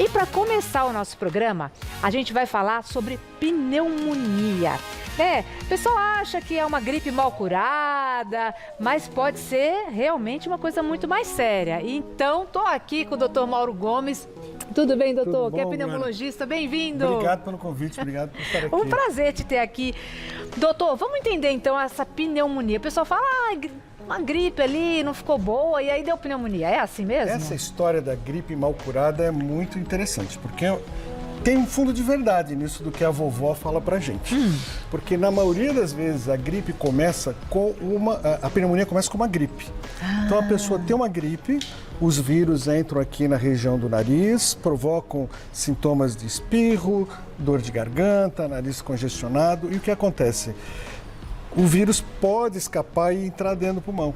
E para começar o nosso programa, a gente vai falar sobre pneumonia. O pessoal acha que é uma gripe mal curada, mas pode ser realmente uma coisa muito mais séria. Então, estou aqui com o Dr. Mauro Gomes. Tudo bem, doutor? Tudo bom, que é pneumologista, bem-vindo. Obrigado pelo convite, obrigado por estar aqui. Um prazer te ter aqui. Doutor, vamos entender então essa pneumonia. O pessoal fala, uma gripe ali não ficou boa e aí deu pneumonia. É assim mesmo? Essa história da gripe mal curada é muito interessante, porque tem um fundo de verdade nisso do que a vovó fala pra gente. Porque na maioria das vezes a gripe começa com a pneumonia começa com uma gripe. Então a pessoa tem uma gripe, os vírus entram aqui na região do nariz, provocam sintomas de espirro, dor de garganta, nariz congestionado. E o que acontece? O vírus pode escapar e entrar dentro do pulmão.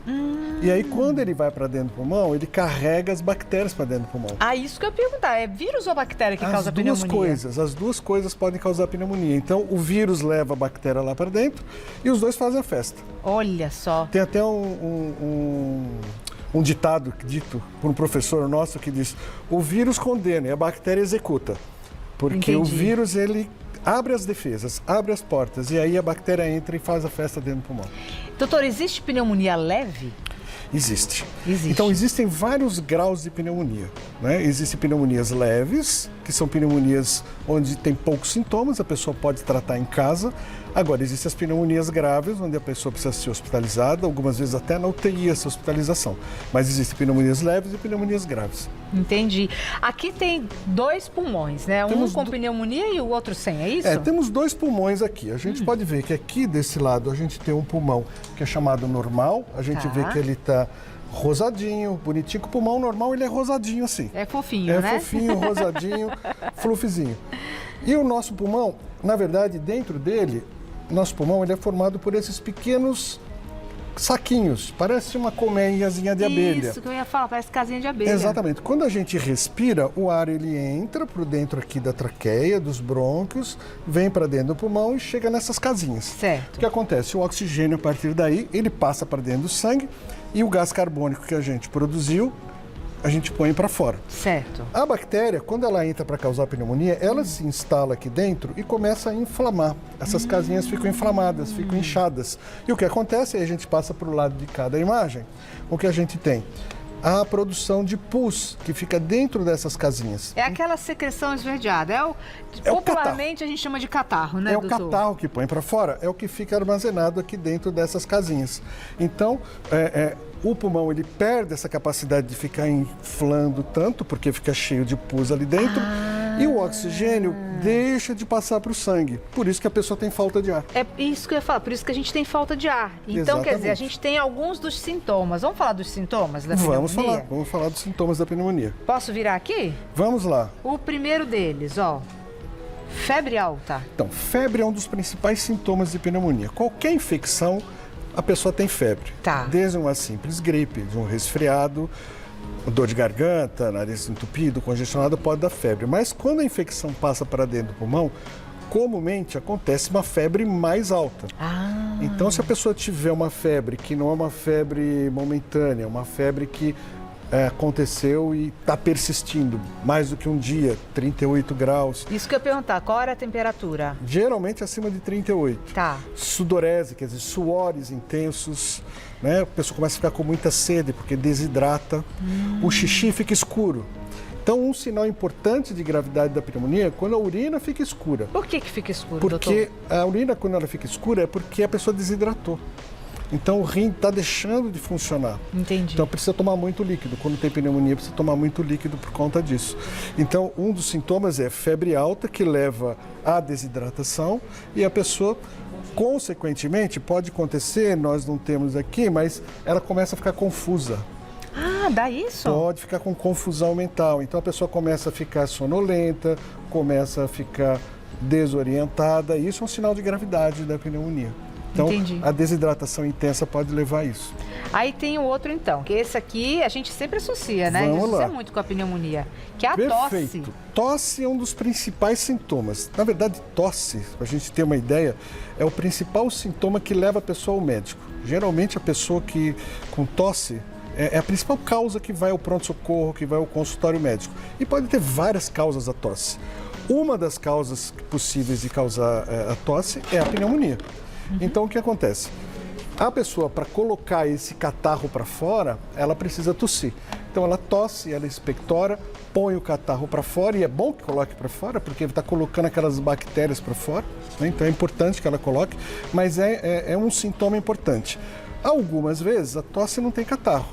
E aí, quando ele vai para dentro do pulmão, ele carrega as bactérias para dentro do pulmão. Isso que eu ia perguntar. É vírus ou bactéria que causa pneumonia? As duas coisas podem causar pneumonia. Então, o vírus leva a bactéria lá para dentro e os dois fazem a festa. Olha só. Tem até um ditado dito por um professor nosso que diz: o vírus condena e a bactéria executa. Porque Entendi. o vírus, ele abre as defesas, abre as portas e aí a bactéria entra e faz a festa dentro do pulmão. Doutor, existe pneumonia leve? Existe. Existe. Então, existem vários graus de pneumonia, né? Existem pneumonias leves, que são pneumonias onde tem poucos sintomas, a pessoa pode tratar em casa. Agora, existem as pneumonias graves, onde a pessoa precisa ser hospitalizada, algumas vezes até na UTI essa hospitalização. Mas existem pneumonias leves e pneumonias graves. Entendi. Aqui tem dois pulmões, né? Um com pneumonia e o outro sem, é isso? Temos dois pulmões aqui. A gente pode ver que aqui desse lado a gente tem um pulmão que é chamado normal. A gente vê que ele está rosadinho, bonitinho. O pulmão normal, ele é rosadinho assim. É fofinho, né? É fofinho, rosadinho, fluffzinho. E o nosso pulmão, na verdade, dentro dele, nosso pulmão ele é formado por esses pequenos saquinhos. Parece uma colmeiazinha de abelha. Isso que eu ia falar, parece casinha de abelha. Exatamente. Quando a gente respira, o ar ele entra por dentro aqui da traqueia, dos brônquios, vem para dentro do pulmão e chega nessas casinhas. Certo. O que acontece? O oxigênio, a partir daí, ele passa para dentro do sangue e o gás carbônico que a gente produziu, a gente põe para fora. Certo. A bactéria, quando ela entra para causar pneumonia, ela se instala aqui dentro e começa a inflamar. Essas casinhas ficam inflamadas, ficam inchadas. E o que acontece? Aí a gente passa para o lado de cada imagem. O que a gente tem? A produção de pus, que fica dentro dessas casinhas. É aquela secreção esverdeada. Popularmente a gente chama de catarro, né, doutor? É o catarro que põe para fora, é o que fica armazenado aqui dentro dessas casinhas. Então, o pulmão ele perde essa capacidade de ficar inflando tanto, porque fica cheio de pus ali dentro, e o oxigênio deixa de passar para o sangue. Por isso que a pessoa tem falta de ar. É isso que eu ia falar, por isso que a gente tem falta de ar. Então, Exatamente. quer dizer, a gente tem alguns dos sintomas. Vamos falar dos sintomas da pneumonia? Vamos falar dos sintomas da pneumonia. Posso virar aqui? Vamos lá. O primeiro deles, febre alta. Então, febre é um dos principais sintomas de pneumonia. Qualquer infecção, a pessoa tem febre. Tá. Desde uma simples gripe, de um resfriado, dor de garganta, nariz entupido, congestionado, pode dar febre. Mas quando a infecção passa para dentro do pulmão, comumente acontece uma febre mais alta. Então, se a pessoa tiver uma febre que não é uma febre momentânea, uma febre que aconteceu e está persistindo mais do que um dia, 38 graus. Isso que eu ia perguntar, qual era a temperatura? Geralmente acima de 38. Tá. Sudorese, quer dizer, suores intensos, né? A pessoa começa a ficar com muita sede porque desidrata. O xixi fica escuro. Então, um sinal importante de gravidade da pneumonia é quando a urina fica escura. Por que fica escuro, Porque doutor? a urina, quando ela fica escura, é porque a pessoa desidratou. Então, o rim está deixando de funcionar. Entendi. Então, precisa tomar muito líquido. Quando tem pneumonia, precisa tomar muito líquido por conta disso. Então, um dos sintomas é febre alta, que leva à desidratação, e a pessoa, consequentemente, pode acontecer, nós não temos aqui, mas ela começa a ficar confusa. Dá isso? Pode ficar com confusão mental. Então, a pessoa começa a ficar sonolenta, começa a ficar desorientada. Isso é um sinal de gravidade da pneumonia. Então, Entendi. a desidratação intensa pode levar a isso. Aí tem o outro, então, que esse aqui a gente sempre associa, né? Vamos Isso lá. é muito com a pneumonia, que é a Perfeito. tosse. Tosse é um dos principais sintomas. Na verdade, tosse, para a gente ter uma ideia, é o principal sintoma que leva a pessoa ao médico. Geralmente, a pessoa que com tosse, é a principal causa que vai ao pronto-socorro, que vai ao consultório médico. E pode ter várias causas a tosse. Uma das causas possíveis de causar a tosse é a pneumonia. Então, o que acontece? A pessoa, para colocar esse catarro para fora, ela precisa tossir. Então, ela tosse, ela expectora, põe o catarro para fora, e é bom que coloque para fora, porque está colocando aquelas bactérias para fora, né? Então, é importante que ela coloque, mas é um sintoma importante. Algumas vezes, a tosse não tem catarro.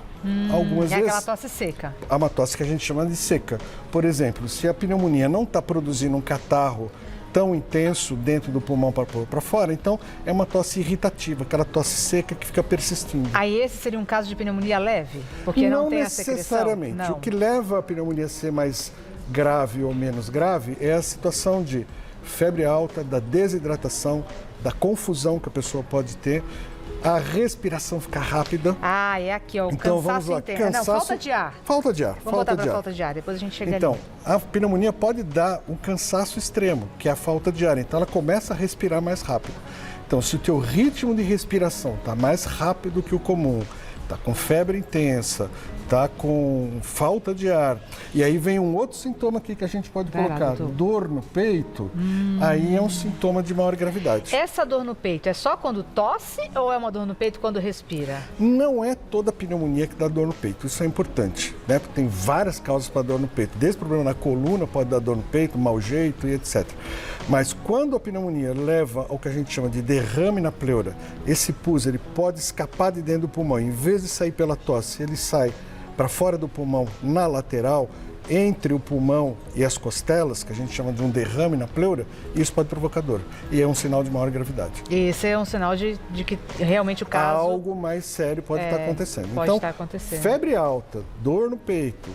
Algumas vezes, aquela tosse seca. há uma tosse que a gente chama de seca. Por exemplo, se a pneumonia não está produzindo um catarro tão intenso dentro do pulmão para pôr para fora, então é uma tosse irritativa, aquela tosse seca que fica persistindo. Aí esse seria um caso de pneumonia leve? Porque não tem a secreção? Necessariamente. Não. O que leva a pneumonia a ser mais grave ou menos grave é a situação de febre alta, da desidratação, da confusão que a pessoa pode ter, a respiração ficar rápida. Ah, é aqui, ó, o Então, vamos cansaço lá. interno. Não, falta de ar. Falta de ar. Vamos botar para falta de ar, depois a gente chega Então, ali. a pneumonia pode dar um cansaço extremo, que é a falta de ar. Então, ela começa a respirar mais rápido. Então, se o teu ritmo de respiração está mais rápido que o comum, está com febre intensa, está com falta de ar, e aí vem um outro sintoma aqui que a gente pode Vai lá, colocar, doutor. dor no peito, aí é um sintoma de maior gravidade. Essa dor no peito é só quando tosse ou é uma dor no peito quando respira? Não é toda pneumonia que dá dor no peito, isso é importante, né? Porque tem várias causas para dor no peito. Desde problema na coluna pode dar dor no peito, mau jeito e etc. Mas quando a pneumonia leva ao que a gente chama de derrame na pleura, esse pus ele pode escapar de dentro do pulmão. Em vez de sair pela tosse, ele sai para fora do pulmão, na lateral, entre o pulmão e as costelas, que a gente chama de um derrame na pleura, isso pode provocar dor. E é um sinal de maior gravidade. Esse é um sinal de que realmente o caso... Algo mais sério pode estar acontecendo. Pode Então, estar acontecendo. febre alta, dor no peito,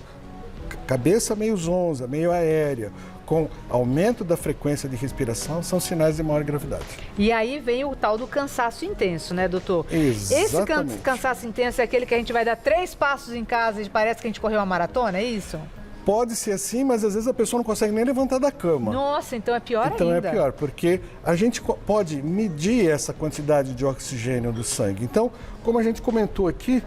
cabeça meio zonza, meio aérea, com aumento da frequência de respiração, são sinais de maior gravidade. E aí vem o tal do cansaço intenso, né, doutor? Exatamente. Esse cansaço intenso é aquele que a gente vai dar 3 passos em casa e parece que a gente correu uma maratona, é isso? Pode ser assim, mas às vezes a pessoa não consegue nem levantar da cama. Nossa, então é pior Então ainda. é pior, porque a gente pode medir essa quantidade de oxigênio do sangue. Então, como a gente comentou aqui,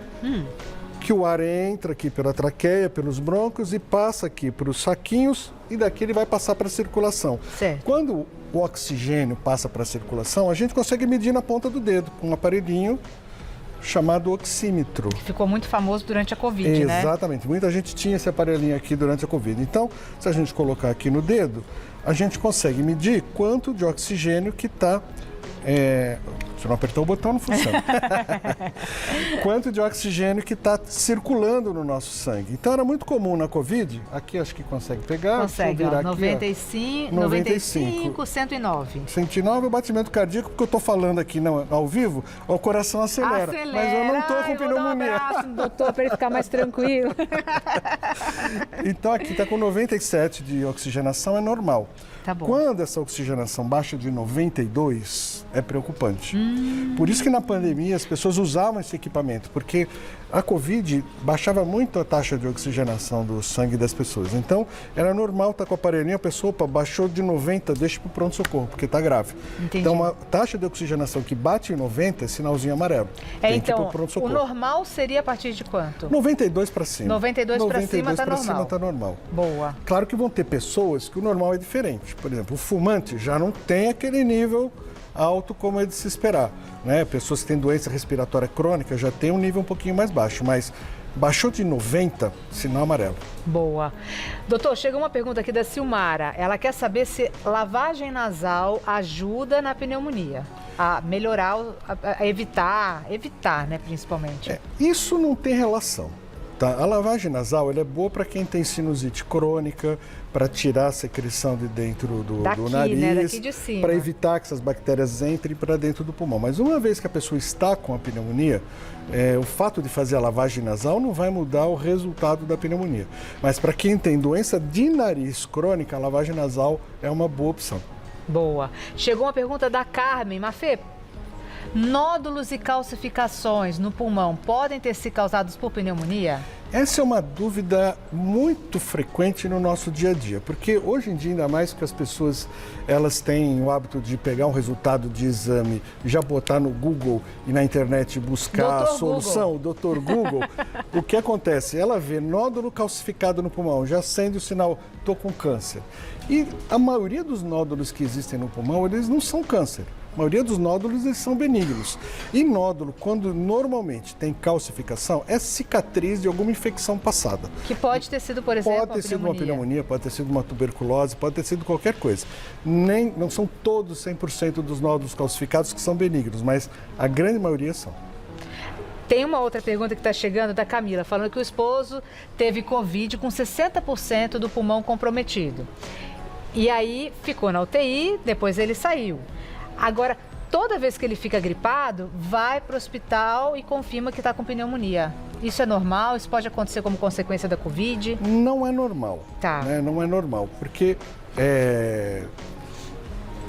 que o ar entra aqui pela traqueia, pelos brônquios e passa aqui para os saquinhos e daqui ele vai passar para a circulação. Certo. Quando o oxigênio passa para a circulação, a gente consegue medir na ponta do dedo com um aparelhinho chamado oxímetro. Ficou muito famoso durante a Covid, né? Exatamente. Muita gente tinha esse aparelhinho aqui durante a Covid. Então, se a gente colocar aqui no dedo, a gente consegue medir quanto de oxigênio que está... Se não apertar o botão, não funciona. Quanto de oxigênio que está circulando no nosso sangue. Então, era muito comum na Covid, aqui acho que consegue pegar. Consegue, ó, aqui, 95, 109. 109 é o batimento cardíaco, porque eu estou falando aqui ao vivo, o coração acelera. Mas eu não estou com pneumonia. Vou dar um abraço no doutor para ele ficar mais tranquilo. Então, aqui está com 97 de oxigenação, é normal. Tá bom. Quando essa oxigenação baixa de 92, é preocupante. Por isso que na pandemia as pessoas usavam esse equipamento, porque a Covid baixava muito a taxa de oxigenação do sangue das pessoas. Então, era normal estar com o aparelhinho, a pessoa, opa, baixou de 90, deixa para o pronto-socorro, porque está grave. Entendi. Então, uma taxa de oxigenação que bate em 90 é sinalzinho amarelo. Tem que ir pro Então, o pronto-socorro. normal seria a partir de quanto? 92 para cima. 92 para cima tá normal. cima tá normal. Boa. Claro que vão ter pessoas que o normal é diferente. Por exemplo, o fumante já não tem aquele nível alto como é de se esperar, né? Pessoas que têm doença respiratória crônica já tem um nível um pouquinho mais baixo, mas baixou de 90, sinal amarelo. Boa. Doutor, chega uma pergunta aqui da Silmara. Ela quer saber se lavagem nasal ajuda na pneumonia. A melhorar, a evitar, né, principalmente. Isso não tem relação. Tá? A lavagem nasal ela é boa para quem tem sinusite crônica, para tirar a secreção de dentro do nariz, né? Daqui de cima. para evitar que essas bactérias entrem para dentro do pulmão. Mas uma vez que a pessoa está com a pneumonia, o fato de fazer a lavagem nasal não vai mudar o resultado da pneumonia. Mas para quem tem doença de nariz crônica, a lavagem nasal é uma boa opção. Boa. Chegou uma pergunta da Carmen. Mafê, nódulos e calcificações no pulmão podem ter sido causados por pneumonia? Essa é uma dúvida muito frequente no nosso dia a dia, porque hoje em dia, ainda mais que as pessoas elas têm o hábito de pegar um resultado de exame, já botar no Google e na internet buscar a solução, o Dr. Google, o que acontece? Ela vê nódulo calcificado no pulmão, já acende o sinal, estou com câncer. E a maioria dos nódulos que existem no pulmão, eles não são câncer. A maioria dos nódulos eles são benignos. E nódulo, quando normalmente tem calcificação, é cicatriz de alguma infecção passada. Que pode ter sido, por exemplo, pode ter sido uma pneumonia, pode ter sido uma tuberculose, pode ter sido qualquer coisa. Não são todos 100% dos nódulos calcificados que são benignos, mas a grande maioria são. Tem uma outra pergunta que está chegando da Camila, falando que o esposo teve Covid com 60% do pulmão comprometido. E aí ficou na UTI, depois ele saiu. Agora, toda vez que ele fica gripado, vai para o hospital e confirma que está com pneumonia. Isso é normal? Isso pode acontecer como consequência da Covid? Não é normal. Tá. Né? Não é normal, porque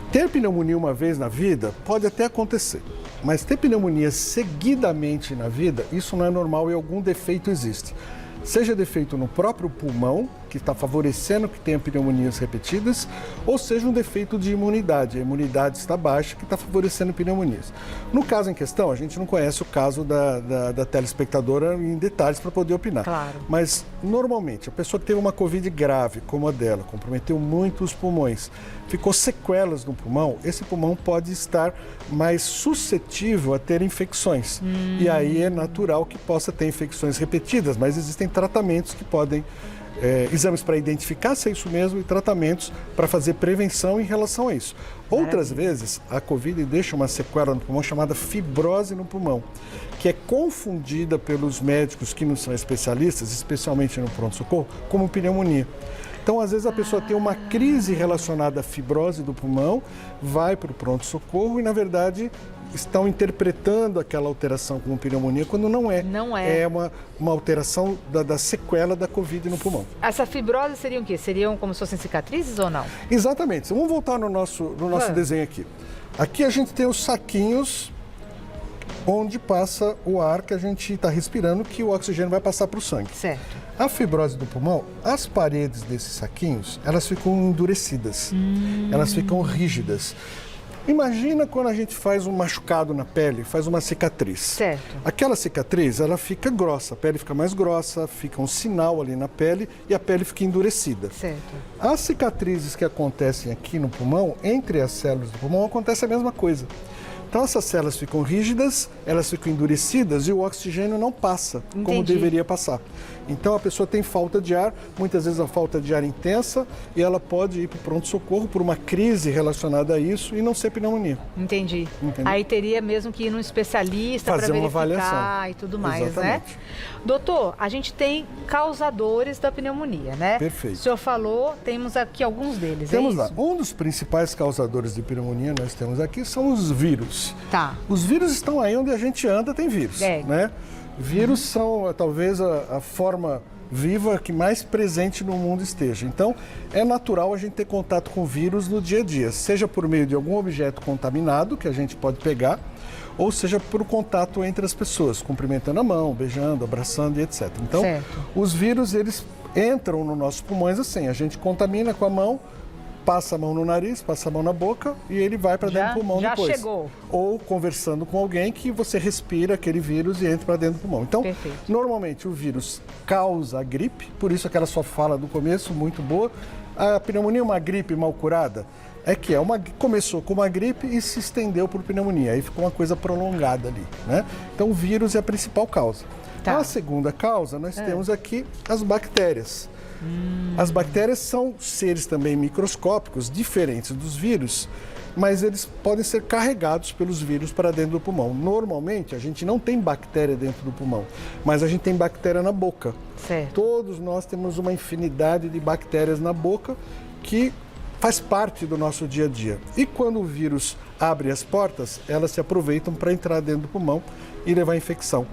ter pneumonia uma vez na vida pode até acontecer. Mas ter pneumonia seguidamente na vida, isso não é normal e algum defeito existe. Seja defeito no próprio pulmão, que está favorecendo que tenha pneumonias repetidas, ou seja um defeito de imunidade. A imunidade está baixa, que está favorecendo pneumonias. No caso em questão, a gente não conhece o caso da telespectadora em detalhes para poder opinar. Claro. Mas, normalmente, a pessoa que teve uma Covid grave, como a dela, comprometeu muito os pulmões, ficou sequelas no pulmão, esse pulmão pode estar mais suscetível a ter infecções. E aí é natural que possa ter infecções repetidas, mas existem tratamentos que podem exames para identificar se é isso mesmo e tratamentos para fazer prevenção em relação a isso. Outras vezes, a Covid deixa uma sequela no pulmão chamada fibrose no pulmão, que é confundida pelos médicos que não são especialistas, especialmente no pronto-socorro, como pneumonia. Então, às vezes, a pessoa tem uma crise relacionada à fibrose do pulmão, vai para o pronto-socorro e, na verdade, estão interpretando aquela alteração como pneumonia, quando não é. Não é. É uma alteração da sequela da Covid no pulmão. Essa fibrose seriam o quê? Seriam como se fossem cicatrizes ou não? Exatamente. Vamos voltar no nosso desenho aqui. Aqui a gente tem os saquinhos onde passa o ar que a gente está respirando, que o oxigênio vai passar para o sangue. Certo. A fibrose do pulmão, as paredes desses saquinhos, elas ficam endurecidas, elas ficam rígidas. Imagina quando a gente faz um machucado na pele, faz uma cicatriz. Certo. Aquela cicatriz, ela fica grossa, a pele fica mais grossa, fica um sinal ali na pele e a pele fica endurecida. Certo. As cicatrizes que acontecem aqui no pulmão, entre as células do pulmão, acontece a mesma coisa. Então essas células ficam rígidas, elas ficam endurecidas e o oxigênio não passa como deveria passar. Então a pessoa tem falta de ar, muitas vezes a falta de ar intensa, e ela pode ir para o pronto-socorro por uma crise relacionada a isso e não ser pneumonia. Entendi. Entendeu? Aí teria mesmo que ir num especialista para verificar avaliação e tudo mais, Exatamente. né? Doutor, a gente tem causadores da pneumonia, né? Perfeito. O senhor falou, temos aqui alguns deles, Temos é lá. isso? Um dos principais causadores de pneumonia nós temos aqui são os vírus. Tá. Os vírus estão aí onde a gente anda, tem vírus, né? Vírus são talvez a forma viva que mais presente no mundo esteja. Então, é natural a gente ter contato com vírus no dia a dia, seja por meio de algum objeto contaminado que a gente pode pegar, ou seja por contato entre as pessoas, cumprimentando a mão, beijando, abraçando e etc. Então, os vírus, eles entram nos nossos pulmões assim, a gente contamina com a mão, passa a mão no nariz, passa a mão na boca e ele vai para dentro do pulmão depois. Já chegou. Ou conversando com alguém que você respira aquele vírus e entra para dentro do pulmão. Então, normalmente o vírus causa a gripe, por isso aquela sua fala do começo, muito boa. A pneumonia é uma gripe mal curada? Começou com uma gripe e se estendeu por pneumonia, aí ficou uma coisa prolongada ali, né? Então o vírus é a principal causa. Tá. A segunda causa, nós temos aqui as bactérias. As bactérias são seres também microscópicos, diferentes dos vírus, mas eles podem ser carregados pelos vírus para dentro do pulmão. Normalmente, a gente não tem bactéria dentro do pulmão, mas a gente tem bactéria na boca. Certo. Todos nós temos uma infinidade de bactérias na boca que faz parte do nosso dia a dia. E quando o vírus abre as portas, elas se aproveitam para entrar dentro do pulmão e levar a infecção.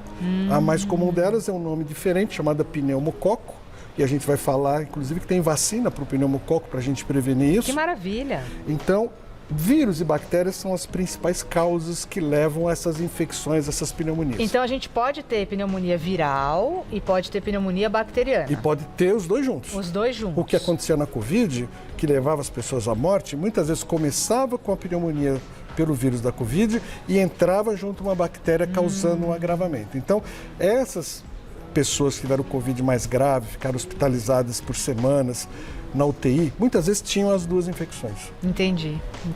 A mais comum delas é um nome diferente, chamada pneumococo. E a gente vai falar, inclusive, que tem vacina para o pneumococo para a gente prevenir isso. Que maravilha! Então, vírus e bactérias são as principais causas que levam a essas infecções, essas pneumonias. Então a gente pode ter pneumonia viral e pode ter pneumonia bacteriana. E pode ter os dois juntos. Os dois juntos. O que acontecia na Covid, que levava as pessoas à morte, muitas vezes começava com a pneumonia pelo vírus da Covid e entrava junto uma bactéria causando um agravamento. Então, essas pessoas que tiveram Covid mais grave, ficaram hospitalizadas por semanas na UTI, muitas vezes tinham as duas infecções. Entendi. O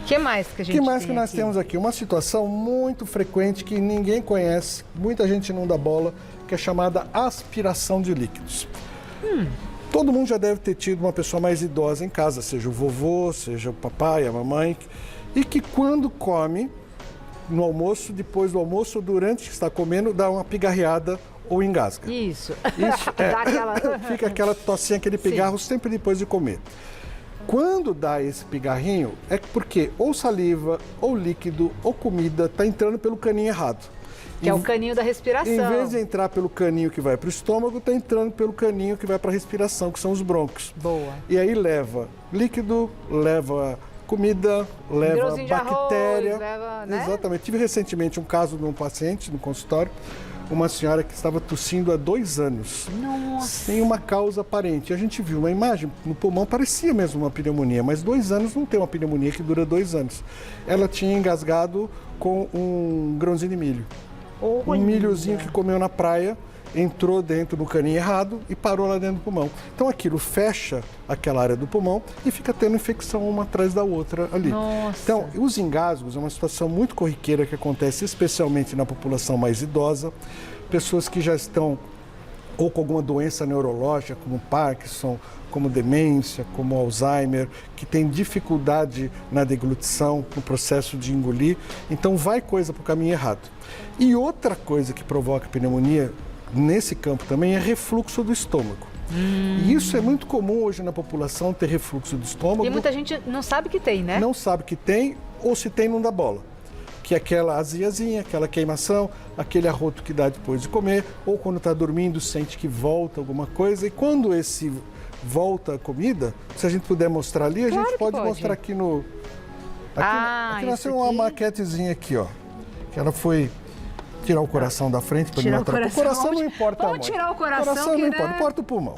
que mais que a gente O que mais tem que nós aqui? temos aqui? Uma situação muito frequente que ninguém conhece, muita gente não dá bola, que é chamada aspiração de líquidos. Todo mundo já deve ter tido uma pessoa mais idosa em casa, seja o vovô, seja o papai, a mamãe, e que quando come, no almoço, depois do almoço ou durante que está comendo, dá uma pigarreada ou engasga. Isso. Isso Dá aquela... fica aquela tossinha, aquele pigarro sempre depois de comer. Quando dá esse pigarrinho, é porque ou saliva, ou líquido, ou comida está entrando pelo caninho errado. Que é o caninho da respiração. Em vez de entrar pelo caninho que vai para o estômago, está entrando pelo caninho que vai para a respiração, que são os brônquios. Boa. E aí leva líquido, leva comida, leva Grãozinho de bactéria. arroz, leva, né? Exatamente. Tive recentemente um caso de um paciente no consultório, uma senhora que estava tossindo há 2 anos. Nossa. Sem uma causa aparente. A gente viu uma imagem no pulmão, parecia mesmo uma pneumonia, mas 2 anos não tem uma pneumonia que dura 2 anos. Ela tinha engasgado com um grãozinho de milho. Um milhozinho que comeu na praia, entrou dentro do caninho errado e parou lá dentro do pulmão. Então aquilo fecha aquela área do pulmão e fica tendo infecção uma atrás da outra ali. Nossa. Então, os engasgos é uma situação muito corriqueira que acontece especialmente na população mais idosa, pessoas que já estão ou com alguma doença neurológica, como Parkinson, como demência, como Alzheimer, que tem dificuldade na deglutição, no processo de engolir. Então vai coisa para o caminho errado. E outra coisa que provoca pneumonia nesse campo também é refluxo do estômago. E isso é muito comum hoje na população, ter refluxo do estômago. E muita gente não sabe que tem, né? Não sabe que tem, ou se tem, não dá bola. Que é aquela aziazinha, aquela queimação, aquele arroto que dá depois de comer, ou quando está dormindo sente que volta alguma coisa. E quando esse volta a comida, se a gente puder mostrar ali, a Claro gente que pode pode. mostrar aqui no... Aqui nós isso temos uma aqui. maquetezinha aqui, ó. Que ela foi tirar o coração da frente para Tirar não o atrapalhar. O coração. coração não importa Vamos muito. tirar o coração não que, importa, né? importa o pulmão.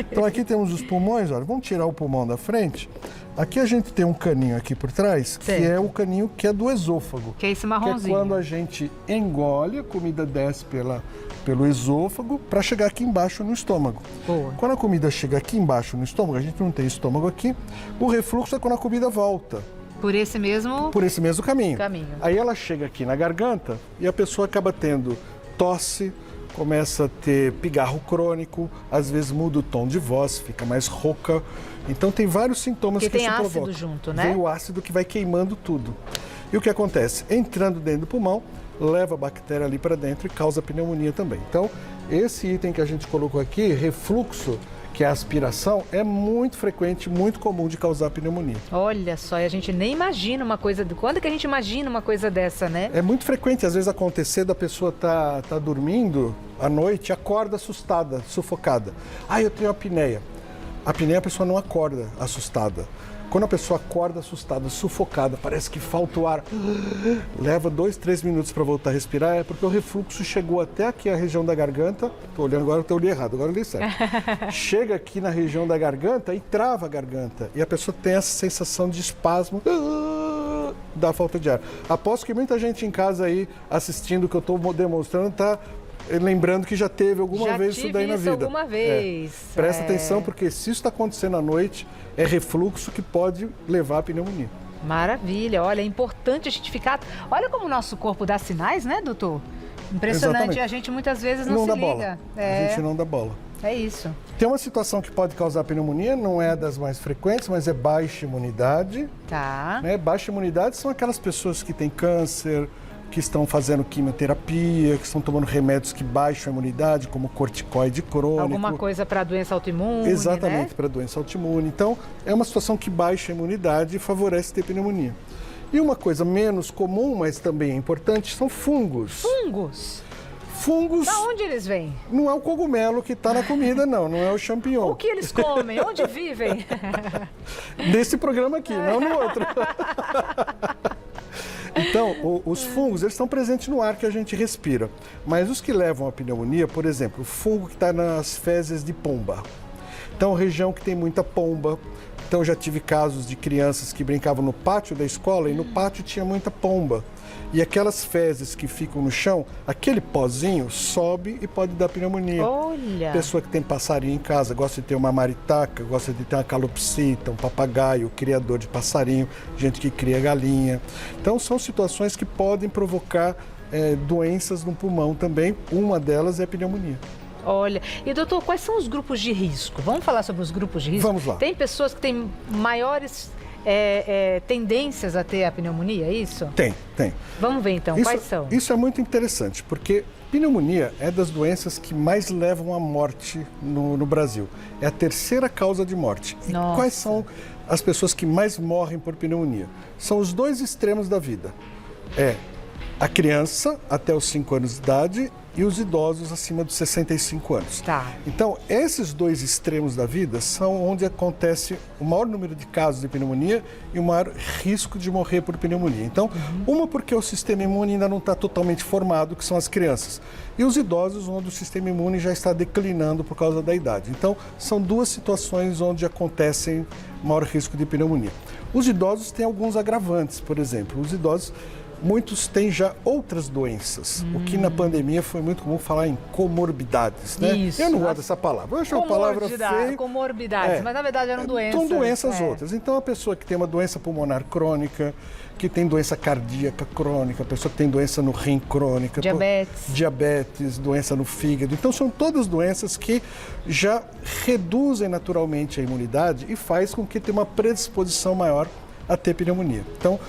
Então aqui temos os pulmões, olha, vamos tirar o pulmão da frente. Aqui a gente tem um caninho aqui por trás, que Certo. é o caninho que é do esôfago. Que é esse Que é marronzinho. quando a gente engole, a comida desce pelo esôfago para chegar aqui embaixo no estômago. Boa. Quando a comida chega aqui embaixo no estômago, a gente não tem estômago aqui, o refluxo é quando a comida volta Por esse mesmo... por esse mesmo caminho. Caminho. Aí ela chega aqui na garganta e a pessoa acaba tendo tosse, começa a ter pigarro crônico, às vezes muda o tom de voz, fica mais rouca. Então tem vários sintomas Porque que tem isso ácido provoca. junto, né? Vem o ácido que vai queimando tudo. E o que acontece? Entrando dentro do pulmão, leva a bactéria ali para dentro e causa pneumonia também. Então, esse item que a gente colocou aqui, refluxo, que é a aspiração, é muito frequente, muito comum de causar pneumonia. Olha só, e a gente nem imagina uma coisa... Quando que a gente imagina uma coisa dessa, né? É muito frequente, às vezes, acontecer da pessoa tá dormindo à noite, acorda assustada, sufocada. Ah, eu tenho apneia. A apneia a pessoa não acorda assustada. Quando a pessoa acorda assustada, sufocada, parece que falta o ar, leva 2, 3 minutos para voltar a respirar, é porque o refluxo chegou até aqui a região da garganta. Estou olhando agora, eu olhei errado, agora eu olhei certo. Chega aqui na região da garganta e trava a garganta. E a pessoa tem essa sensação de espasmo, da falta de ar. Aposto que muita gente em casa aí, assistindo o que eu estou demonstrando, está lembrando que já teve alguma vez isso daí na vida. alguma vez. Presta atenção, porque se isso está acontecendo à noite, é refluxo que pode levar à pneumonia. Maravilha, olha, é importante a gente ficar... Olha como o nosso corpo dá sinais, né, doutor? Impressionante, Exatamente. a gente muitas vezes não se dá liga. bola. A gente não dá bola. É isso. Tem uma situação que pode causar pneumonia, não é das mais frequentes, mas é baixa imunidade. Tá. Né? Baixa imunidade são aquelas pessoas que têm câncer, que estão fazendo quimioterapia, que estão tomando remédios que baixam a imunidade, como corticoide crônico. Alguma coisa para doença autoimune, Exatamente, né? para doença autoimune. Então, é uma situação que baixa a imunidade e favorece ter pneumonia. E uma coisa menos comum, mas também é importante, são fungos. Fungos. Fungos Da onde eles vêm? não é o cogumelo que está na comida, não é o champignon. O que eles comem? Onde vivem? Nesse programa aqui, não no outro. Então, os fungos, eles estão presentes no ar que a gente respira. Mas os que levam à pneumonia, por exemplo, o fungo que está nas fezes de pomba. Então, região que tem muita pomba. Então, já tive casos de crianças que brincavam no pátio da escola e no pátio tinha muita pomba. E aquelas fezes que ficam no chão, aquele pozinho sobe e pode dar pneumonia. Olha! Pessoa que tem passarinho em casa, gosta de ter uma maritaca, gosta de ter uma calopsita, um papagaio, criador de passarinho, gente que cria galinha. Então, são situações que podem provocar doenças no pulmão também. Uma delas é a pneumonia. Olha, e doutor, quais são os grupos de risco? Vamos falar sobre os grupos de risco? Vamos lá. Tem pessoas que têm maiores tendências a ter a pneumonia, é isso? Tem. Vamos ver então, quais são? Isso é muito interessante, porque pneumonia é das doenças que mais levam à morte no Brasil. É a terceira causa de morte. E Nossa. quais são as pessoas que mais morrem por pneumonia? São os dois extremos da vida. É a criança até os 5 anos de idade e os idosos acima dos 65 anos. Tá. Então, esses dois extremos da vida são onde acontece o maior número de casos de pneumonia e o maior risco de morrer por pneumonia. Então, uma porque o sistema imune ainda não está totalmente formado, que são as crianças, e os idosos, onde o sistema imune já está declinando por causa da idade. Então, são duas situações onde acontecem maior risco de pneumonia. Os idosos têm alguns agravantes, por exemplo, os idosos muitos têm já outras doenças, o que na pandemia foi muito comum falar em comorbidades, né? Isso. Eu não gosto dessa palavra, eu acho uma palavra feia. Comorbidades, mas na verdade eram doenças. São doenças outras. Então, a pessoa que tem uma doença pulmonar crônica, que tem doença cardíaca crônica, a pessoa que tem doença no rim crônica, diabetes, doença no fígado. Então, são todas doenças que já reduzem naturalmente a imunidade e faz com que tenha uma predisposição maior a ter pneumonia. Então,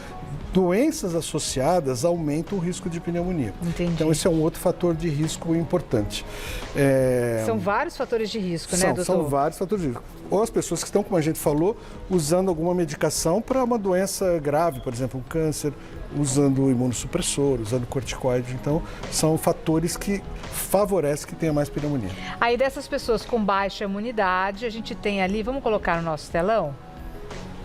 doenças associadas aumentam o risco de pneumonia. Entendi. Então, esse é um outro fator de risco importante. São vários fatores de risco, né, doutor? São vários fatores de risco. Ou as pessoas que estão, como a gente falou, usando alguma medicação para uma doença grave, por exemplo, um câncer, usando imunossupressor, usando corticoide. Então, são fatores que favorecem que tenha mais pneumonia. Aí, dessas pessoas com baixa imunidade, a gente tem ali, vamos colocar no nosso telão?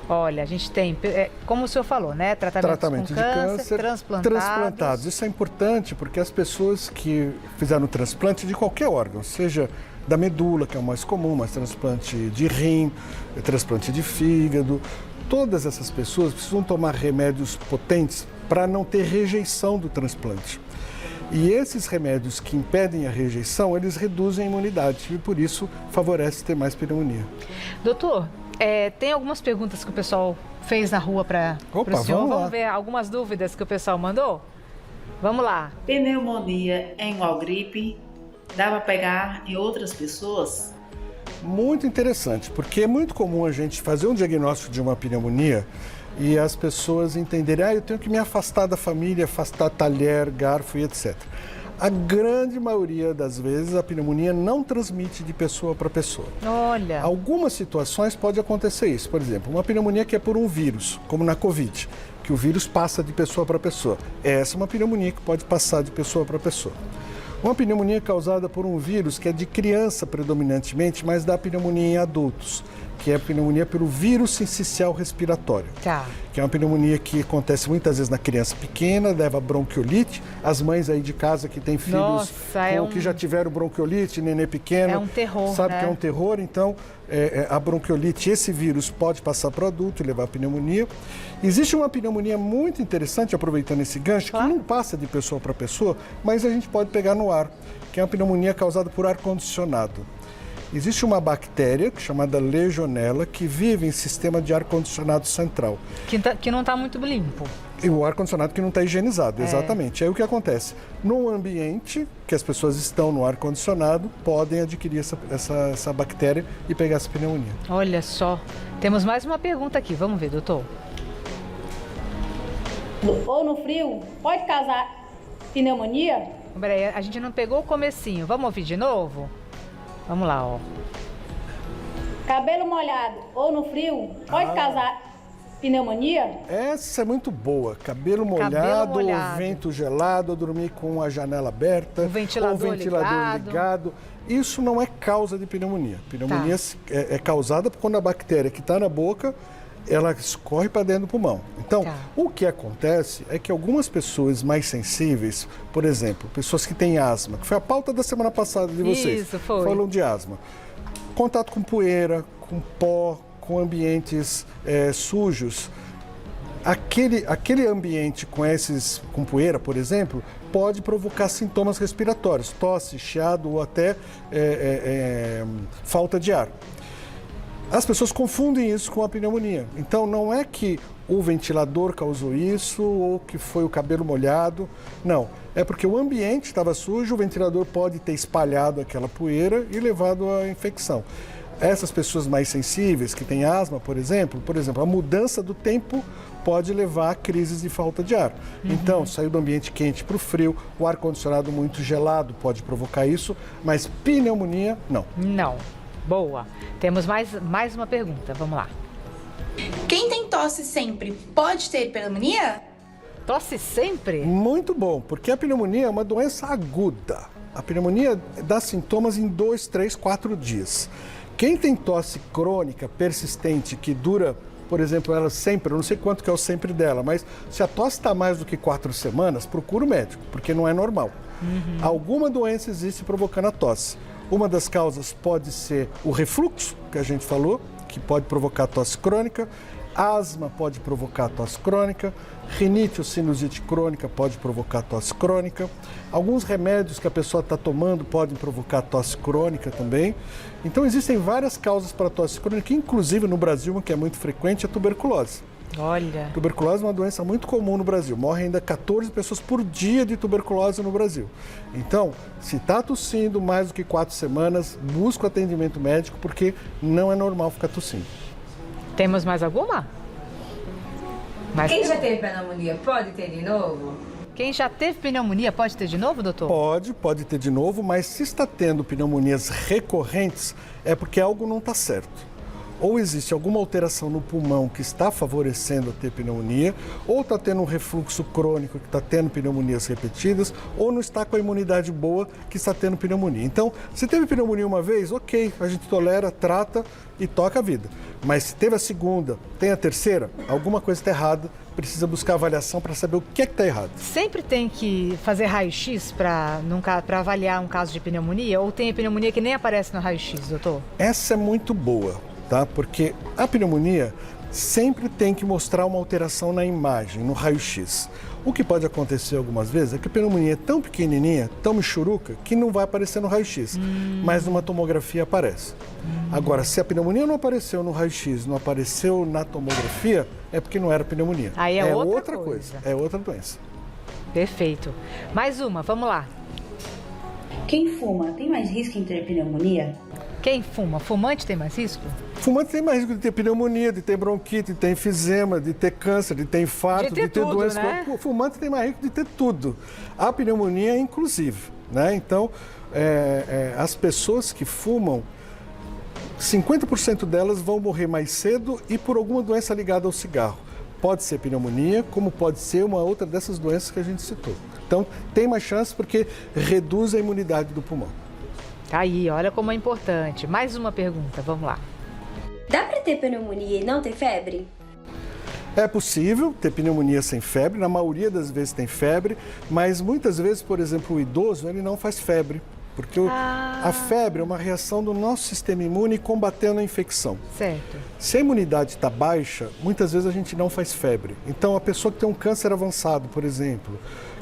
Olha, a gente tem, como o senhor falou, né? Tratamento de câncer, transplantados. Isso é importante porque as pessoas que fizeram transplante de qualquer órgão, seja da medula, que é o mais comum, mas transplante de rim, transplante de fígado, todas essas pessoas precisam tomar remédios potentes para não ter rejeição do transplante. E esses remédios que impedem a rejeição, eles reduzem a imunidade e por isso favorece ter mais pneumonia. Doutor, tem algumas perguntas que o pessoal fez na rua para o senhor. Vamos ver algumas dúvidas que o pessoal mandou? Vamos lá. Pneumonia é igual gripe? Dá para pegar em outras pessoas? Muito interessante, porque é muito comum a gente fazer um diagnóstico de uma pneumonia e as pessoas entenderem, eu tenho que me afastar da família, afastar talher, garfo e etc. A grande maioria das vezes a pneumonia não transmite de pessoa para pessoa. Olha. Algumas situações pode acontecer isso. Por exemplo, uma pneumonia que é por um vírus, como na Covid, que o vírus passa de pessoa para pessoa. Essa é uma pneumonia que pode passar de pessoa para pessoa. Uma pneumonia causada por um vírus que é de criança predominantemente, mas dá pneumonia em adultos, que é a pneumonia pelo vírus sincicial respiratório. Tá. Que é uma pneumonia que acontece muitas vezes na criança pequena, leva bronquiolite. As mães aí de casa que têm filhos que já tiveram bronquiolite, nenê pequeno. É um terror, sabe, né? que é um terror. Então, a bronquiolite, esse vírus pode passar para o adulto e levar a pneumonia. Existe uma pneumonia muito interessante, aproveitando esse gancho, que não passa de pessoa para pessoa, mas a gente pode pegar no ar, que é uma pneumonia causada por ar-condicionado. Existe uma bactéria chamada Legionella que vive em sistema de ar-condicionado central. Que não está muito limpo. E o ar-condicionado que não está higienizado, exatamente. Aí o que acontece? No ambiente que as pessoas estão no ar-condicionado, podem adquirir essa bactéria e pegar essa pneumonia. Olha só. Temos mais uma pergunta aqui. Vamos ver, doutor. Ou no frio, pode causar pneumonia? Peraí, a gente não pegou o comecinho. Vamos ouvir de novo? Vamos lá, ó. Cabelo molhado ou no frio, pode causar pneumonia? Essa é muito boa. Cabelo molhado, ou vento gelado, ou dormir com a janela aberta, o ventilador, ou ventilador ligado. Isso não é causa de pneumonia. Pneumonia é causada quando a bactéria que está na boca, ela escorre para dentro do pulmão. Então, o que acontece é que algumas pessoas mais sensíveis, por exemplo, pessoas que têm asma, que foi a pauta da semana passada de vocês, falam de asma. Contato com poeira, com pó, com ambientes sujos. Aquele ambiente com poeira, por exemplo, pode provocar sintomas respiratórios, tosse, chiado ou até falta de ar. As pessoas confundem isso com a pneumonia. Então, não é que o ventilador causou isso ou que foi o cabelo molhado. Não, é porque o ambiente estava sujo, o ventilador pode ter espalhado aquela poeira e levado à infecção. Essas pessoas mais sensíveis, que têm asma, por exemplo, a mudança do tempo pode levar a crises de falta de ar. Então, saiu do ambiente quente para o frio, o ar-condicionado muito gelado pode provocar isso, mas pneumonia, não. Não. Boa. Temos mais uma pergunta, vamos lá. Quem tem tosse sempre pode ter pneumonia? Tosse sempre? Muito bom, porque a pneumonia é uma doença aguda. A pneumonia dá sintomas em 2, 3, 4 dias. Quem tem tosse crônica, persistente, que dura, por exemplo, ela sempre, eu não sei quanto que é o sempre dela, mas se a tosse está mais do que 4 semanas, procura o médico, porque não é normal. Alguma doença existe provocando a tosse. Uma das causas pode ser o refluxo, que a gente falou, que pode provocar tosse crônica. Asma pode provocar tosse crônica. Rinite ou sinusite crônica pode provocar tosse crônica. Alguns remédios que a pessoa está tomando podem provocar tosse crônica também. Então, existem várias causas para tosse crônica, inclusive no Brasil, uma que é muito frequente é a tuberculose. Olha. Tuberculose é uma doença muito comum no Brasil. Morrem ainda 14 pessoas por dia de tuberculose no Brasil. Então, se está tossindo mais do que 4 semanas, busca o atendimento médico, porque não é normal ficar tossindo. Temos mais alguma? Quem já teve pneumonia pode ter de novo? Quem já teve pneumonia pode ter de novo, doutor? Pode ter de novo, mas se está tendo pneumonias recorrentes, é porque algo não está certo. Ou existe alguma alteração no pulmão que está favorecendo a ter pneumonia, ou está tendo um refluxo crônico que está tendo pneumonias repetidas, ou não está com a imunidade boa que está tendo pneumonia. Então, se teve pneumonia uma vez, ok, a gente tolera, trata e toca a vida. Mas se teve a segunda, tem a terceira, alguma coisa está errada, precisa buscar avaliação para saber o que é que está errado. Sempre tem que fazer raio-x para avaliar um caso de pneumonia, ou tem pneumonia que nem aparece no raio-x, doutor? Essa é muito boa. Tá? Porque a pneumonia sempre tem que mostrar uma alteração na imagem, no raio-x. O que pode acontecer algumas vezes é que a pneumonia é tão pequenininha, tão michuruca, que não vai aparecer no raio-x, mas numa tomografia aparece. Agora, se a pneumonia não apareceu no raio-x, não apareceu na tomografia, é porque não era pneumonia. Aí é outra coisa. É outra doença. Perfeito. Mais uma, vamos lá. Quem fuma tem mais risco em ter pneumonia? Quem fuma? Fumante tem mais risco? Fumante tem mais risco de ter pneumonia, de ter bronquite, de ter enfisema, de ter câncer, de ter infarto, de ter doença. Né? O fumante tem mais risco de ter tudo. A pneumonia, inclusive. Né? Então, as pessoas que fumam, 50% delas vão morrer mais cedo e por alguma doença ligada ao cigarro. Pode ser pneumonia, como pode ser uma outra dessas doenças que a gente citou. Então, tem mais chance porque reduz a imunidade do pulmão. Tá aí, olha como é importante. Mais uma pergunta, vamos lá. Dá para ter pneumonia e não ter febre? É possível ter pneumonia sem febre, na maioria das vezes tem febre, mas muitas vezes, por exemplo, o idoso, ele não faz febre, porque a febre é uma reação do nosso sistema imune combatendo a infecção. Certo. Se a imunidade está baixa, muitas vezes a gente não faz febre. Então, a pessoa que tem um câncer avançado, por exemplo,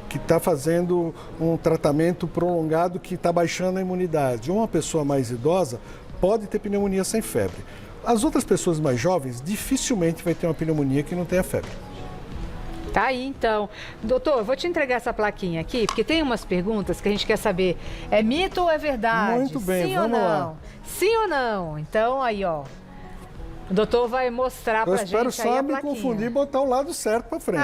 que está fazendo um tratamento prolongado que está baixando a imunidade, ou uma pessoa mais idosa, pode ter pneumonia sem febre. As outras pessoas mais jovens dificilmente vai ter uma pneumonia que não tenha febre. Tá aí, então. Doutor, eu vou te entregar essa plaquinha aqui, porque tem umas perguntas que a gente quer saber. É mito ou é verdade? Muito bem, sim vamos ou não? lá. Sim ou não? Então, aí, ó. O doutor vai mostrar pra gente aí a plaquinha. Eu espero só me confundir e botar o lado certo para frente.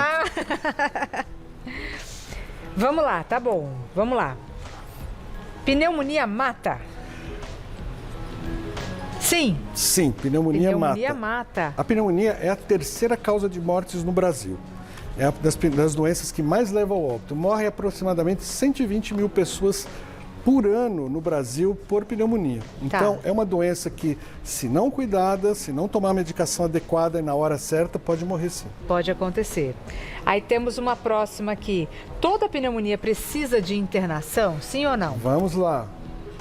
Vamos lá, tá bom. Vamos lá. Pneumonia mata? Sim. Sim, pneumonia Pneumonia mata. mata. A pneumonia é a terceira causa de mortes no Brasil. É uma das doenças que mais leva ao óbito. Morrem aproximadamente 120 mil pessoas por ano no Brasil por pneumonia. Então, é uma doença que, se não cuidada, se não tomar a medicação adequada e na hora certa, pode morrer sim. Pode acontecer. Aí temos uma próxima aqui. Toda pneumonia precisa de internação, sim ou não? Vamos lá.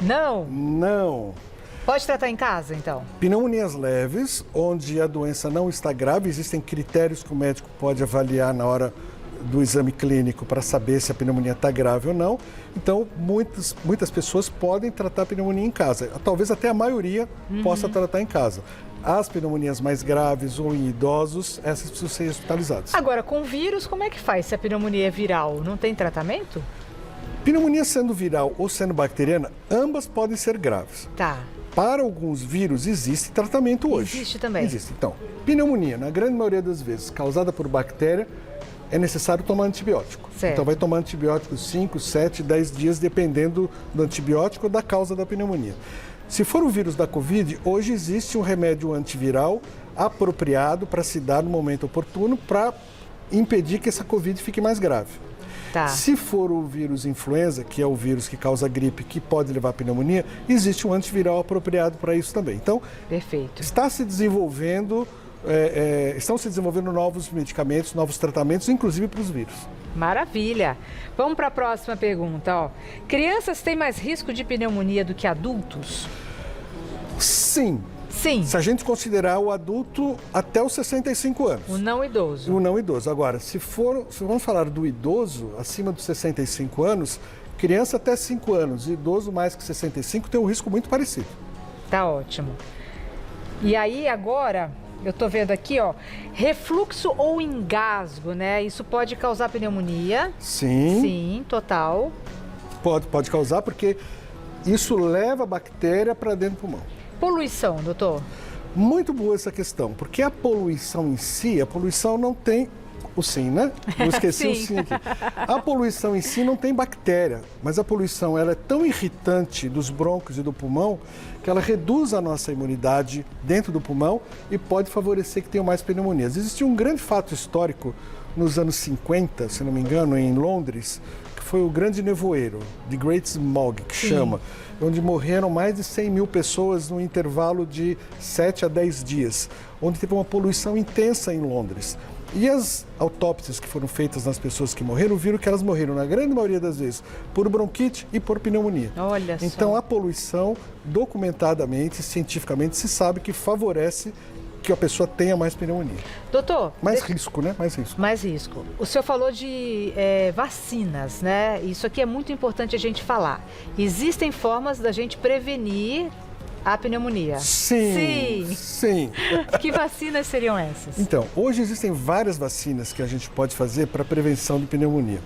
Não? Não. Pode tratar em casa, então? Pneumonias leves, onde a doença não está grave, existem critérios que o médico pode avaliar na hora do exame clínico para saber se a pneumonia está grave ou não. Então, muitas pessoas podem tratar a pneumonia em casa. Talvez até a maioria possa tratar em casa. As pneumonias mais graves ou em idosos, essas precisam ser hospitalizadas. Agora, com vírus, como é que faz se a pneumonia é viral? Não tem tratamento? Pneumonia sendo viral ou sendo bacteriana, ambas podem ser graves. Tá. Para alguns vírus existe tratamento hoje. Existe também? Existe. Então, pneumonia, na grande maioria das vezes, causada por bactéria, é necessário tomar antibiótico. Certo. Então vai tomar antibiótico 5, 7, 10 dias, dependendo do antibiótico ou da causa da pneumonia. Se for o vírus da Covid, hoje existe um remédio antiviral apropriado para se dar no momento oportuno para impedir que essa Covid fique mais grave. Tá. Se for o vírus influenza, que é o vírus que causa gripe, que pode levar à pneumonia, existe um antiviral apropriado para isso também. Então, Perfeito. estão se desenvolvendo novos medicamentos, novos tratamentos, inclusive para os vírus. Maravilha. Vamos para a próxima pergunta. Ó. Crianças têm mais risco de pneumonia do que adultos? Sim. Sim. Se a gente considerar o adulto até os 65 anos. O não idoso. O não idoso. Agora, se vamos falar do idoso, acima dos 65 anos, criança até 5 anos, idoso mais que 65 tem um risco muito parecido. Tá ótimo. E aí, agora, eu tô vendo aqui, ó, refluxo ou engasgo, né? Isso pode causar pneumonia? Sim. Sim, total. Pode causar, porque isso leva a bactéria para dentro do pulmão. Poluição, doutor? Muito boa essa questão, porque a poluição em si, a poluição não tem o sim, né? Eu esqueci o sim aqui. A poluição em si não tem bactéria, mas a poluição ela é tão irritante dos brônquios e do pulmão que ela reduz a nossa imunidade dentro do pulmão e pode favorecer que tenham mais pneumonias. Existe um grande fato histórico nos anos 50, se não me engano, em Londres, que foi o grande nevoeiro, The Great Smog, que chama, onde morreram mais de 100 mil pessoas num intervalo de 7 a 10 dias, onde teve uma poluição intensa em Londres. E as autópsias que foram feitas nas pessoas que morreram, viram que elas morreram, na grande maioria das vezes, por bronquite e por pneumonia. Olha só. Então, a poluição, documentadamente, cientificamente, se sabe que favorece que a pessoa tenha mais pneumonia. Doutor... Mais risco, né? Mais risco. Mais risco. O senhor falou de vacinas, né? Isso aqui é muito importante a gente falar. Existem formas da gente prevenir a pneumonia? Sim. Que vacinas seriam essas? Então, hoje existem várias vacinas que a gente pode fazer para prevenção de pneumonia.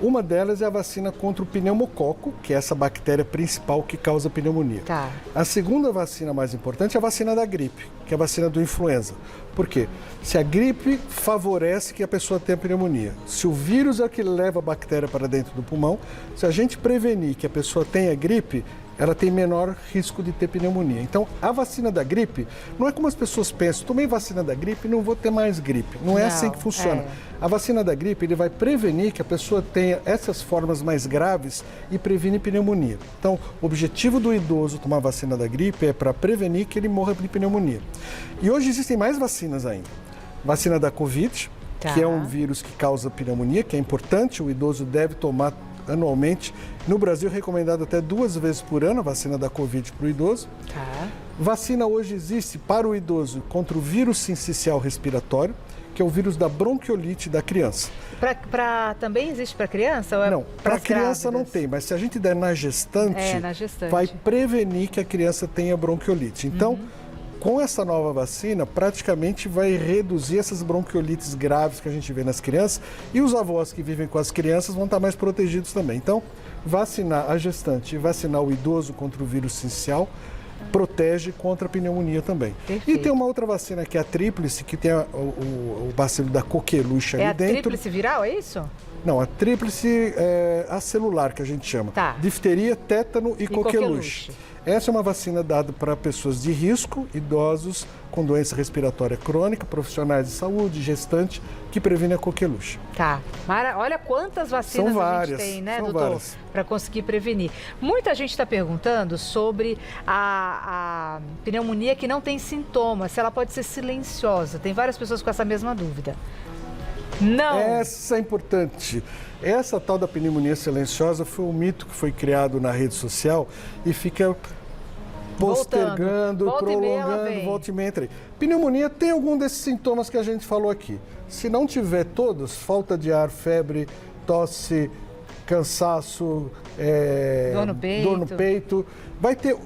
Uma delas é a vacina contra o pneumococo, que é essa bactéria principal que causa pneumonia. Tá. A segunda vacina mais importante é a vacina da gripe, que é a vacina do influenza. Por quê? Se a gripe favorece que a pessoa tenha pneumonia, se o vírus é o que leva a bactéria para dentro do pulmão, se a gente prevenir que a pessoa tenha gripe, ela tem menor risco de ter pneumonia. Então, a vacina da gripe, não é como as pessoas pensam, tomei vacina da gripe e não vou ter mais gripe. Não é assim que funciona. A vacina da gripe, ele vai prevenir que a pessoa tenha essas formas mais graves e previne pneumonia. Então, o objetivo do idoso tomar a vacina da gripe é para prevenir que ele morra de pneumonia. E hoje existem mais vacinas ainda. Vacina da Covid, que é um vírus que causa pneumonia, que é importante, o idoso deve tomar anualmente. No Brasil, recomendado até 2 vezes por ano a vacina da Covid para o idoso. Vacina hoje existe para o idoso contra o vírus sincicial respiratório, que é o vírus da bronquiolite da criança. Também existe para criança? Ou é não, para criança não tem, mas se a gente der na gestante, vai prevenir que a criança tenha bronquiolite. Então, com essa nova vacina, praticamente vai reduzir essas bronquiolites graves que a gente vê nas crianças e os avós que vivem com as crianças vão estar mais protegidos também. Então, vacinar a gestante e vacinar o idoso contra o vírus sincicial protege contra a pneumonia também. Perfeito. E tem uma outra vacina que é a tríplice, que tem o bacilo da coqueluche ali a dentro. Tríplice viral, é isso? Não, a tríplice acelular, que a gente chama. Tá. Difteria, tétano e coqueluche. coqueluche. Essa é uma vacina dada para pessoas de risco, idosos com doença respiratória crônica, profissionais de saúde, gestante, que previne a coqueluche. Tá. Olha quantas vacinas São a várias, gente tem, né, são doutor? várias. Para conseguir prevenir. Muita gente está perguntando sobre a pneumonia que não tem sintomas, se ela pode ser silenciosa. Tem várias pessoas com essa mesma dúvida. Não. Essa é importante. Essa tal da pneumonia silenciosa foi um mito que foi criado na rede social e fica postergando, Volta e meia ela prolongando, vem. volta e meia entra aí. Pneumonia tem algum desses sintomas que a gente falou aqui. Se não tiver todos, falta de ar, febre, tosse, cansaço, Dor no peito, vai ter.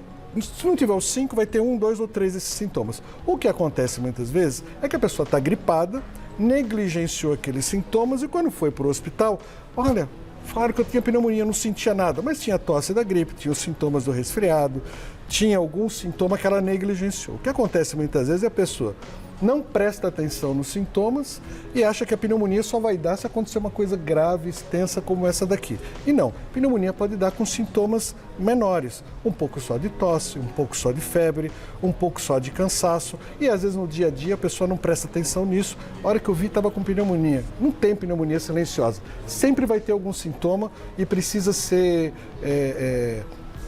Se não tiver os 5, vai ter 1, 2 ou 3 desses sintomas. O que acontece muitas vezes é que a pessoa está gripada, negligenciou aqueles sintomas e quando foi para o hospital, olha, falaram que eu tinha pneumonia, não sentia nada, mas tinha tosse da gripe, tinha os sintomas do resfriado, tinha algum sintoma que ela negligenciou. O que acontece muitas vezes é a pessoa não presta atenção nos sintomas e acha que a pneumonia só vai dar se acontecer uma coisa grave, extensa como essa daqui. E não, pneumonia pode dar com sintomas menores, um pouco só de tosse, um pouco só de febre, um pouco só de cansaço e às vezes no dia a dia a pessoa não presta atenção nisso. A hora que eu vi estava com pneumonia. Não tem pneumonia silenciosa, sempre vai ter algum sintoma e precisa ser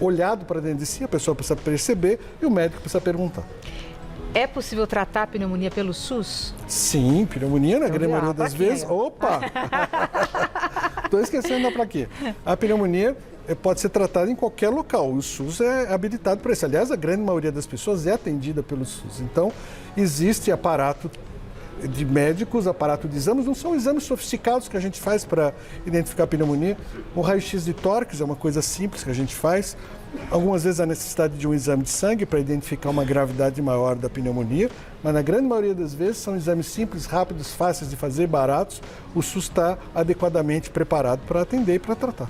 olhado para dentro de si, a pessoa precisa perceber e o médico precisa perguntar. É possível tratar a pneumonia pelo SUS? Sim, pneumonia na grande maioria das plaquinha. vezes. Opa! Estou esquecendo da plaquinha. A pneumonia pode ser tratada em qualquer local. O SUS é habilitado para isso. Aliás, a grande maioria das pessoas é atendida pelo SUS. Então, existe aparato de médicos, aparato de exames, não são exames sofisticados que a gente faz para identificar a pneumonia. O raio-x de tórax é uma coisa simples que a gente faz. Algumas vezes a necessidade de um exame de sangue para identificar uma gravidade maior da pneumonia, mas na grande maioria das vezes são exames simples, rápidos, fáceis de fazer, baratos. O SUS está adequadamente preparado para atender e para tratar.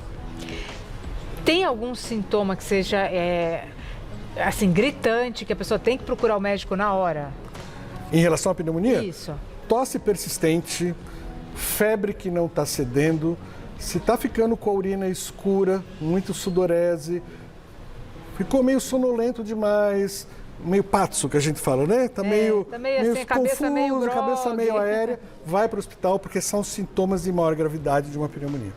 Tem algum sintoma que seja assim, gritante, que a pessoa tem que procurar o médico na hora? Em relação à pneumonia? Isso. Tosse persistente, febre que não está cedendo, se está ficando com a urina escura, muito sudorese, ficou meio sonolento demais, meio patso que a gente fala, né? Tá meio assim, cabeça meio grogue. cabeça meio aérea, vai para o hospital porque são sintomas de maior gravidade de uma pneumonia.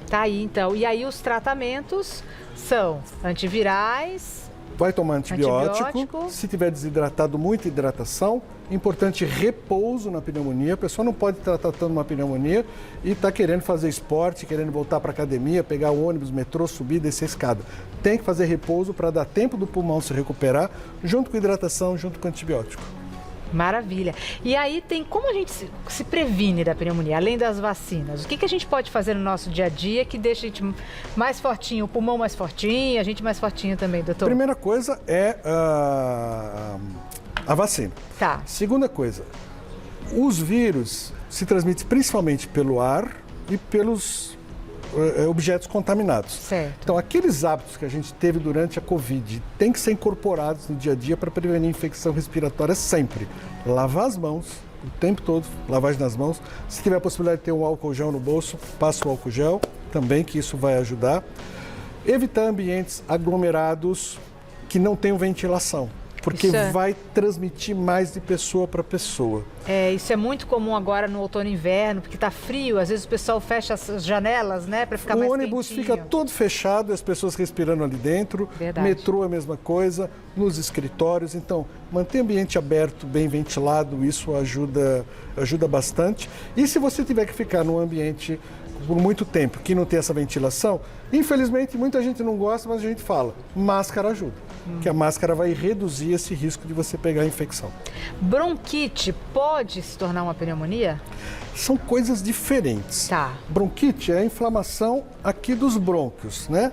Tá aí, então. E aí os tratamentos são antivirais. Vai tomar antibiótico. Se tiver desidratado, muita hidratação. Importante repouso na pneumonia. A pessoa não pode estar tratando uma pneumonia e está querendo fazer esporte, querendo voltar para a academia, pegar o ônibus, metrô, subir, descer a escada. Tem que fazer repouso para dar tempo do pulmão se recuperar, junto com hidratação, junto com antibiótico. Maravilha. E aí tem como a gente se previne da pneumonia, além das vacinas? O que a gente pode fazer no nosso dia a dia que deixa a gente mais fortinho, o pulmão mais fortinho, a gente mais fortinho também, doutor? Primeira coisa é a vacina. Tá. Segunda coisa, os vírus se transmitem principalmente pelo ar e pelos objetos contaminados. Certo. Então, aqueles hábitos que a gente teve durante a Covid têm que ser incorporados no dia a dia para prevenir infecção respiratória sempre. Lavar as mãos o tempo todo, lavagem das mãos. Se tiver a possibilidade de ter um álcool gel no bolso, passa o álcool gel também, que isso vai ajudar. Evitar ambientes aglomerados que não tenham ventilação, porque vai transmitir mais de pessoa para pessoa. Isso é muito comum agora no outono e inverno, porque tá frio, às vezes o pessoal fecha as janelas, né, para ficar mais quentinho. O ônibus fica todo fechado, as pessoas respirando ali dentro. Verdade. Metrô é a mesma coisa, nos escritórios. Então, manter o ambiente aberto, bem ventilado, isso ajuda bastante. E se você tiver que ficar num ambiente por muito tempo que não tem essa ventilação, infelizmente muita gente não gosta, mas a gente fala, máscara ajuda. Que a máscara vai reduzir esse risco de você pegar a infecção. Bronquite pode se tornar uma pneumonia? São coisas diferentes. Tá. Bronquite é a inflamação aqui dos brônquios, né?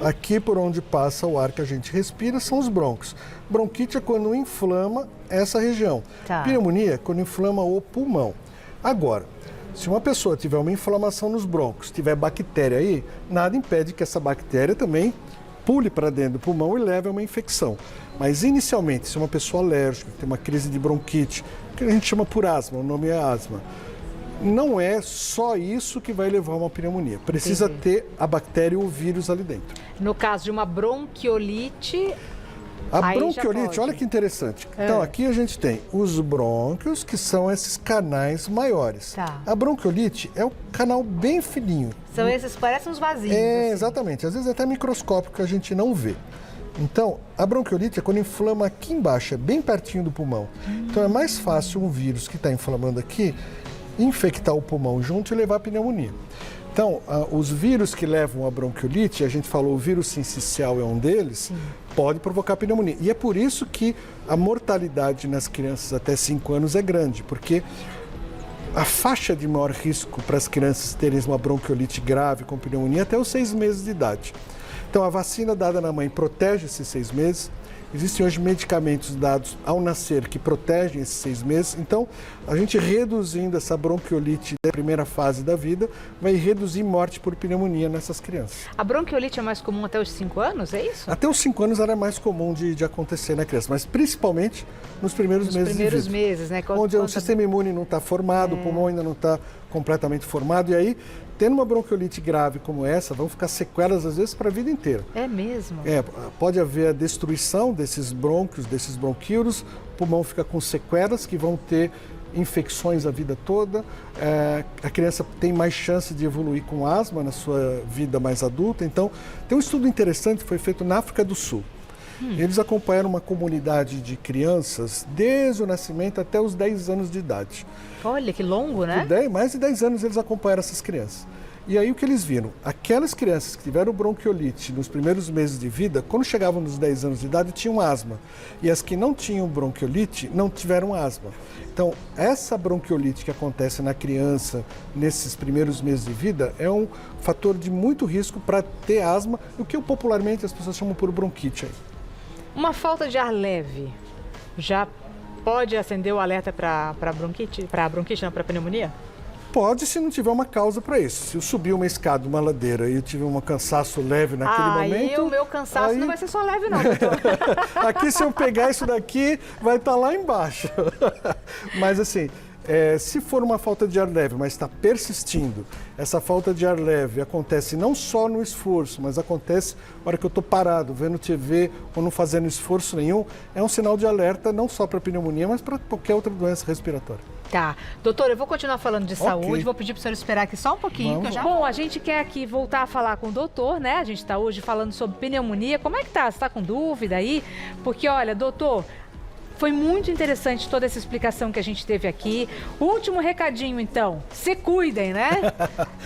Aqui por onde passa o ar que a gente respira são os brônquios. Bronquite é quando inflama essa região. Tá. Pneumonia é quando inflama o pulmão. Agora, se uma pessoa tiver uma inflamação nos brônquios, tiver bactéria aí, nada impede que essa bactéria também pule para dentro do pulmão e leve a uma infecção. Mas inicialmente, se uma pessoa alérgica, tem uma crise de bronquite, que a gente chama por asma, o nome é asma, Não é só isso que vai levar a uma pneumonia. Precisa ter a bactéria ou o vírus ali dentro. No caso de uma bronquiolite... A Aí já bronquiolite, pode. olha que interessante. Então, aqui a gente tem os brônquios, que são esses canais maiores. Tá. A bronquiolite é o canal bem fininho. São esses, parecem uns vasinhos. É, assim. exatamente. Às vezes é até microscópico que a gente não vê. Então, a bronquiolite é quando inflama aqui embaixo, é bem pertinho do pulmão. Então, é mais fácil um vírus que está inflamando aqui infectar o pulmão junto e levar a pneumonia. Então, os vírus que levam a bronquiolite, a gente falou o vírus sincicial é um deles, pode provocar pneumonia. E é por isso que a mortalidade nas crianças até 5 anos é grande, porque a faixa de maior risco para as crianças terem uma bronquiolite grave com pneumonia é até os 6 meses de idade. Então, a vacina dada na mãe protege esses 6 meses. Existem hoje medicamentos dados ao nascer que protegem esses 6 meses. Então, a gente reduzindo essa bronquiolite da primeira fase da vida, vai reduzir morte por pneumonia nessas crianças. A bronquiolite é mais comum até os 5 anos, é isso? Até os 5 anos era mais comum de acontecer na criança, mas principalmente nos primeiros meses de vida. Nos primeiros meses, né? Onde o sistema imune não está formado, o pulmão ainda não está completamente formado, e aí, tendo uma bronquiolite grave como essa, vão ficar sequelas às vezes para a vida inteira. É mesmo? Pode haver a destruição desses brônquios, desses bronquíolos, o pulmão fica com sequelas que vão ter infecções a vida toda, a criança tem mais chance de evoluir com asma na sua vida mais adulta. Então, tem um estudo interessante que foi feito na África do Sul. Eles acompanharam uma comunidade de crianças desde o nascimento até os 10 anos de idade. Olha, que longo, né? Mais de 10 anos eles acompanharam essas crianças. E aí o que eles viram? Aquelas crianças que tiveram bronquiolite nos primeiros meses de vida, quando chegavam nos 10 anos de idade, tinham asma. E as que não tinham bronquiolite, não tiveram asma. Então, essa bronquiolite que acontece na criança nesses primeiros meses de vida é um fator de muito risco para ter asma, o que popularmente as pessoas chamam por bronquite. Uma falta de ar leve já pode acender o alerta para bronquite, para pneumonia? Pode, se não tiver uma causa para isso. Se eu subir uma escada, uma ladeira e eu tiver um cansaço leve naquele momento... Aí o meu cansaço não vai ser só leve não, doutor. Aqui, se eu pegar isso daqui, vai estar lá embaixo. Mas assim, se for uma falta de ar leve, mas está persistindo, essa falta de ar leve acontece não só no esforço, mas acontece na hora que eu estou parado, vendo TV ou não fazendo esforço nenhum, é um sinal de alerta não só para pneumonia, mas para qualquer outra doença respiratória. Tá. Doutor, eu vou continuar falando de saúde, vou pedir para o senhor esperar aqui só um pouquinho. Que eu já... Bom, a gente quer aqui voltar a falar com o doutor, né? A gente está hoje falando sobre pneumonia. Como é que tá? Você está com dúvida aí? Porque, olha, doutor, foi muito interessante toda essa explicação que a gente teve aqui. Último recadinho, então. Se cuidem, né?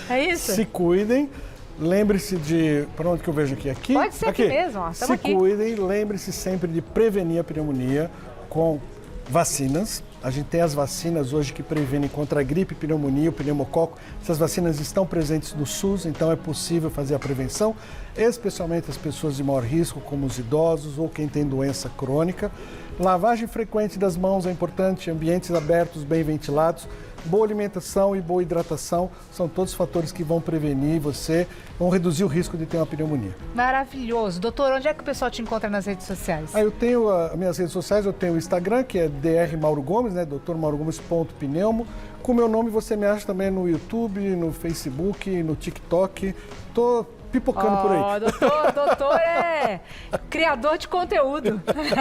É isso? Se cuidem. Lembre-se de... Para onde que eu vejo aqui? Aqui? Pode ser aqui mesmo, ó. Se cuidem. Lembre-se sempre de prevenir a pneumonia com vacinas. A gente tem as vacinas hoje que prevenem contra a gripe, pneumonia, o pneumococo. Essas vacinas estão presentes no SUS, então é possível fazer a prevenção, especialmente as pessoas de maior risco, como os idosos ou quem tem doença crônica. Lavagem frequente das mãos é importante, ambientes abertos, bem ventilados. Boa alimentação e boa hidratação são todos fatores que vão prevenir você, vão reduzir o risco de ter uma pneumonia. Maravilhoso. Doutor, onde é que o pessoal te encontra nas redes sociais? Eu tenho as minhas redes sociais, eu tenho o Instagram, que é Dr. Mauro Gomes, né? drmaurogomes.pneumo. Com o meu nome você me acha também no YouTube, no Facebook, no TikTok. Tô pipocando por aí. Doutor é criador de conteúdo.